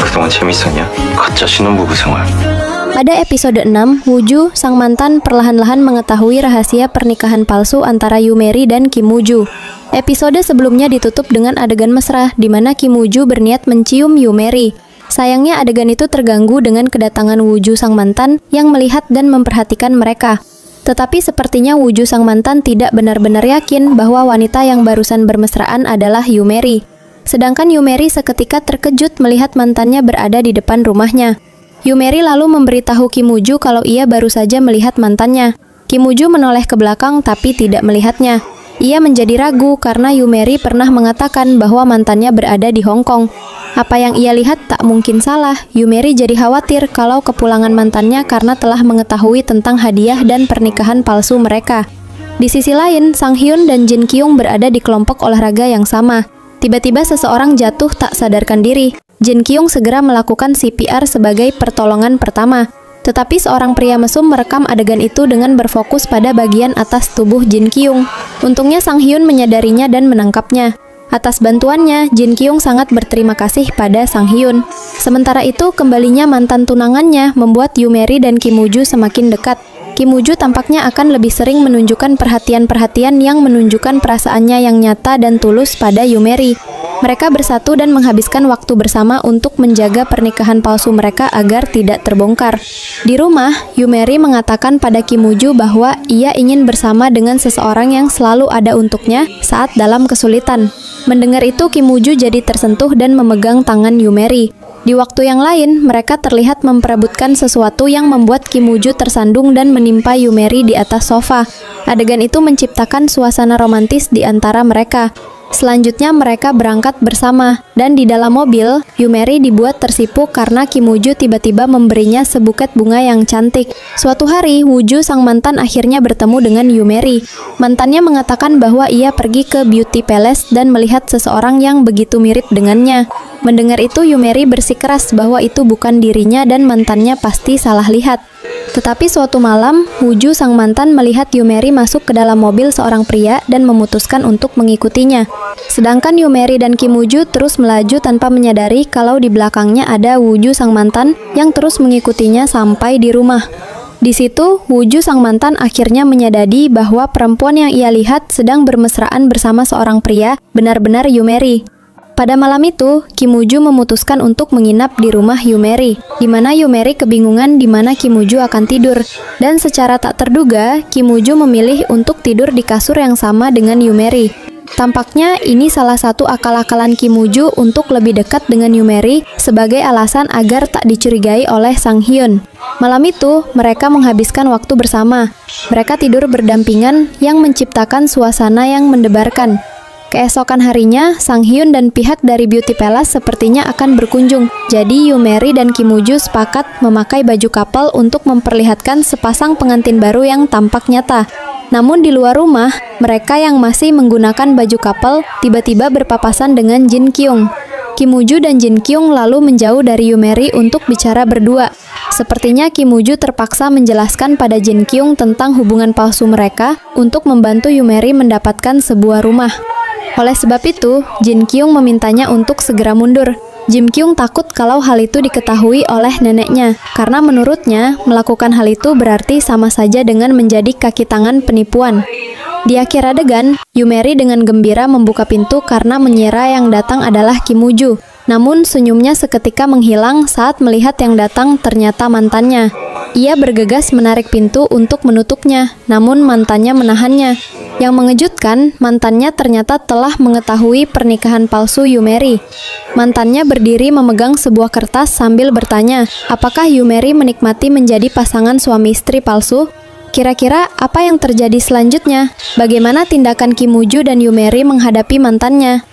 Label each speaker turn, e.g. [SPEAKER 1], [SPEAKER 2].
[SPEAKER 1] 그동안 재밌었냐? 가짜 신혼부부 생활.
[SPEAKER 2] Pada episode 6, Wooju, sang mantan, perlahan-lahan mengetahui rahasia pernikahan palsu antara Yumeri dan Kim Wooju. Episode sebelumnya ditutup dengan adegan mesra, di mana Kim Wooju berniat mencium Yumeri. Sayangnya adegan itu terganggu dengan kedatangan Wooju sang mantan yang melihat dan memperhatikan mereka. Tetapi sepertinya Wooju sang mantan tidak benar-benar yakin bahwa wanita yang barusan bermesraan adalah Yumeri. Sedangkan Yumeri seketika terkejut melihat mantannya berada di depan rumahnya. Yumeri lalu memberitahu Kim Wooju kalau ia baru saja melihat mantannya. Kim Wooju menoleh ke belakang tapi tidak melihatnya. Ia menjadi ragu karena Yumeri pernah mengatakan bahwa mantannya berada di Hong Kong. Apa yang ia lihat tak mungkin salah. Yumeri jadi khawatir kalau kepulangan mantannya karena telah mengetahui tentang hadiah dan pernikahan palsu mereka. Di sisi lain, Sang Hyun dan Jin Kyung berada di kelompok olahraga yang sama. Tiba-tiba seseorang jatuh tak sadarkan diri. Jin Kyung segera melakukan CPR sebagai pertolongan pertama. Tetapi seorang pria mesum merekam adegan itu dengan berfokus pada bagian atas tubuh Jin Kyung. Untungnya Sang Hyun menyadarinya dan menangkapnya. Atas bantuannya, Jin Kyung sangat berterima kasih pada Sang Hyun. Sementara itu, kembalinya mantan tunangannya membuat Yumeri dan Kim Wooju semakin dekat. Kim Wooju tampaknya akan lebih sering menunjukkan perhatian-perhatian yang menunjukkan perasaannya yang nyata dan tulus pada Yumeri. Mereka bersatu dan menghabiskan waktu bersama untuk menjaga pernikahan palsu mereka agar tidak terbongkar. Di rumah, Yumeri mengatakan pada Kim Wooju bahwa ia ingin bersama dengan seseorang yang selalu ada untuknya saat dalam kesulitan. Mendengar itu, Kim Wooju jadi tersentuh dan memegang tangan Yumeri. Di waktu yang lain, mereka terlihat memperebutkan sesuatu yang membuat Kim Wooju tersandung dan menimpa Yumeri di atas sofa. Adegan itu menciptakan suasana romantis di antara mereka. Selanjutnya mereka berangkat bersama, dan di dalam mobil, Yumeri dibuat tersipu karena Kim Wooju tiba-tiba memberinya sebuket bunga yang cantik. Suatu hari, Wooju sang mantan akhirnya bertemu dengan Yumeri. Mantannya mengatakan bahwa ia pergi ke beauty palace dan melihat seseorang yang begitu mirip dengannya. Mendengar itu, Yumeri bersikeras bahwa itu bukan dirinya dan mantannya pasti salah lihat. Tetapi suatu malam, Wooju sang mantan melihat Yumeri masuk ke dalam mobil seorang pria dan memutuskan untuk mengikutinya. Sedangkan Yumeri dan Kim Wooju terus melaju tanpa menyadari kalau di belakangnya ada Wooju sang mantan yang terus mengikutinya sampai di rumah. Di situ, Wooju sang mantan akhirnya menyadari bahwa perempuan yang ia lihat sedang bermesraan bersama seorang pria benar-benar Yumeri. Pada malam itu, Kim Wooju memutuskan untuk menginap di rumah Yumeri, di mana Yumeri kebingungan di mana Kim Wooju akan tidur. Dan secara tak terduga, Kim Wooju memilih untuk tidur di kasur yang sama dengan Yumeri. Tampaknya ini salah satu akal-akalan Kim Wooju untuk lebih dekat dengan Yumeri sebagai alasan agar tak dicurigai oleh Sang Hyun. Malam itu, mereka menghabiskan waktu bersama. Mereka tidur berdampingan yang menciptakan suasana yang mendebarkan. Keesokan harinya, Sang Hyun dan pihak dari beauty palace sepertinya akan berkunjung. Jadi Yumeri dan Kim Wooju sepakat memakai baju couple untuk memperlihatkan sepasang pengantin baru yang tampak nyata. Namun di luar rumah, mereka yang masih menggunakan baju couple tiba-tiba berpapasan dengan Jin Kyung. Kim Wooju dan Jin Kyung lalu menjauh dari Yumeri untuk bicara berdua. Sepertinya Kim Wooju terpaksa menjelaskan pada Jin Kyung tentang hubungan palsu mereka untuk membantu Yumeri mendapatkan sebuah rumah. Oleh sebab itu, Jin Kyung memintanya untuk segera mundur. Jin Kyung takut kalau hal itu diketahui oleh neneknya, karena menurutnya melakukan hal itu berarti sama saja dengan menjadi kaki tangan penipuan. Di akhir adegan, Yumeri dengan gembira membuka pintu karena mengira yang datang adalah Kim Wooju. Namun senyumnya seketika menghilang saat melihat yang datang ternyata mantannya. Ia bergegas menarik pintu untuk menutupnya, namun mantannya menahannya. Yang mengejutkan, mantannya ternyata telah mengetahui pernikahan palsu Yumeri. Mantannya berdiri memegang sebuah kertas sambil bertanya, apakah Yumeri menikmati menjadi pasangan suami istri palsu? Kira-kira apa yang terjadi selanjutnya? Bagaimana tindakan Kim Wooju dan Yumeri menghadapi mantannya?